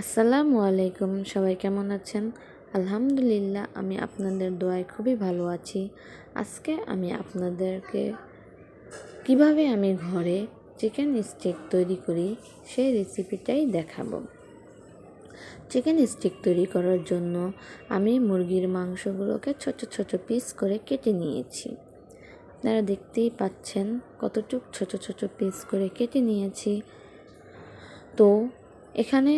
আসসালামু আলাইকুম। সবাই কেমন আছেন? আলহামদুলিল্লাহ, আমি আপনাদের দোয়ায় খুবই ভালো আছি। আজকে আমি আপনাদেরকে কিভাবে আমি ঘরে চিকেন স্টিক তৈরি করি সেই রেসিপিটাই দেখাবো। চিকেন স্টিক তৈরি করার জন্য আমি মুরগির মাংসগুলোকে ছোট ছোট পিস করে কেটে নিয়েছি। আপনারা দেখতেই পাচ্ছেন কতটুক ছোট ছোট পিস করে কেটে নিয়েছি। তো এখানে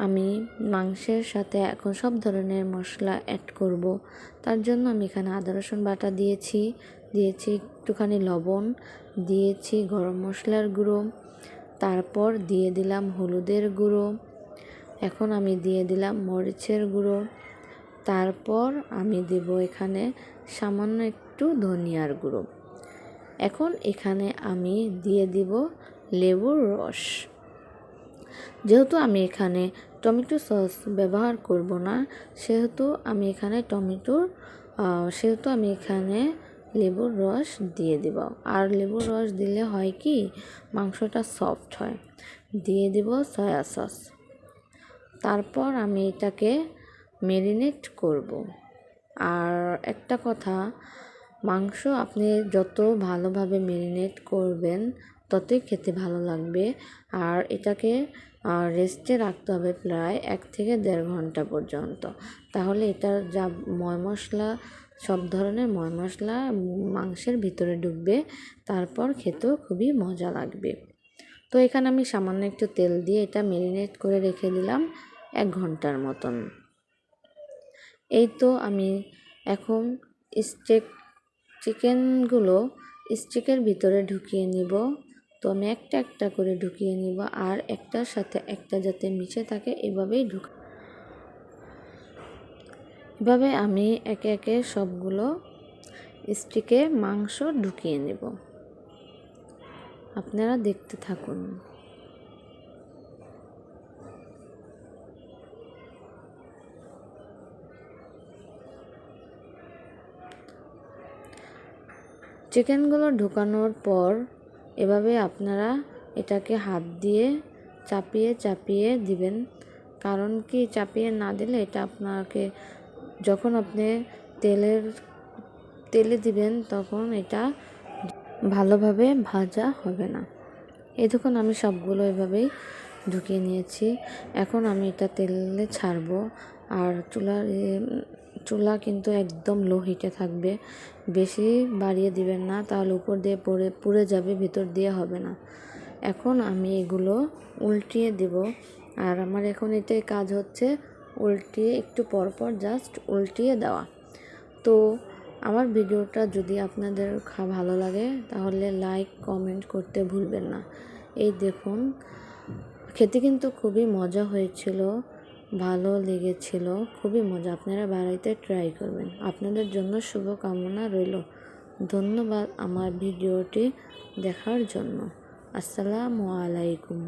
আমি মাংসের সাথে এখন সব ধরনের মশলা অ্যাড করব। তার জন্য আমি এখানে আদা রসুন বাটা দিয়েছি একটুখানি লবণ, দিয়েছি গরম মশলার গুঁড়ো, তারপর দিয়ে দিলাম হলুদের গুঁড়ো, এখন আমি দিয়ে দিলাম মরিচের গুঁড়ো, তারপর আমি দেব এখানে সামান্য একটু ধনিয়ার গুঁড়ো। এখন এখানে আমি দিয়ে দিব লেবুর রস। যেহেতু আমি এখানে টমেটো সস ব্যবহার করব না, সেহেতু আমি এখানে লেবুর রস দিয়ে দিব। আর লেবুর রস দিলে হয় কি, মাংসটা সফট হয়। দিয়ে দিব সয়া সস। তারপর আমি এটাকে ম্যারিনেট করব। আর একটা কথা, মাংস আপনি যত ভালোভাবে ম্যারিনেট করবেন ততই খেতে ভালো লাগবে। আর এটাকে রেস্টে রাখতে হবে প্রায় 1 থেকে 1.5 ঘন্টা পর্যন্ত। তাহলে এটার যা মশলা, সব ধরনের মশলা মাংসের ভিতরে ঢুকবে, তারপর খেতেও খুবই মজা লাগবে। তো এখানে আমি সামান্য একটু তেল দিয়ে এটা ম্যারিনেট করে রেখে দিলাম 1 ঘন্টার মতন। এই তো আমি এখন চিকেনগুলো স্টিকের ভিতরে ঢুকিয়ে নিব। তো আমি একটা একটা করে ঢুকিয়ে নিব, আর একটার সাথে একটা যাতে মিশে থাকে এভাবে আমি একে একে সবগুলো স্টিকে মাংস ঢুকিয়ে নেব। আপনারা দেখতে থাকুন। চিকেনগুলো ঢুকানোর পর এভাবে আপনারা এটাকে হাত দিয়ে চাপিয়ে চাপিয়ে দিবেন। কারণ কি, চাপিয়ে না দিলে এটা আপনাকে যখন আপনি তেলে দিবেন তখন এটা ভালোভাবে ভাজা হবে না। দেখুন আমি সবগুলো এভাবেই ঢুকিয়ে নিয়েছি। এখন আমি এটা তেলে ছাড়বো। আর চুলা কিন্তু একদম লো হিটে থাকবে, বেশি বাড়িয়ে দিবেন না, তাহলে উপর দিয়ে পুড়ে যাবে, ভিতর দিয়ে হবে না। এখন আমি এগুলো উল্টিয়ে দেব। আর আমার এখন এটাই কাজ হচ্ছে, উল্টিয়ে একটু পরপর জাস্ট উল্টিয়ে দেওয়া। তো আমার ভিডিওটা যদি আপনাদের ভালো লাগে তাহলে লাইক কমেন্ট করতে ভুলবেন না। এই দেখুন, খেতে কিন্তু খুবই মজা হয়েছিল, ভালো লেগেছিল, খুবই মজা। আপনারা বাড়িতে ট্রাই করবেন। আপনাদের জন্য শুভকামনা রইল। ধন্যবাদ আমার ভিডিওটি দেখার জন্য। আসসালামু আলাইকুম।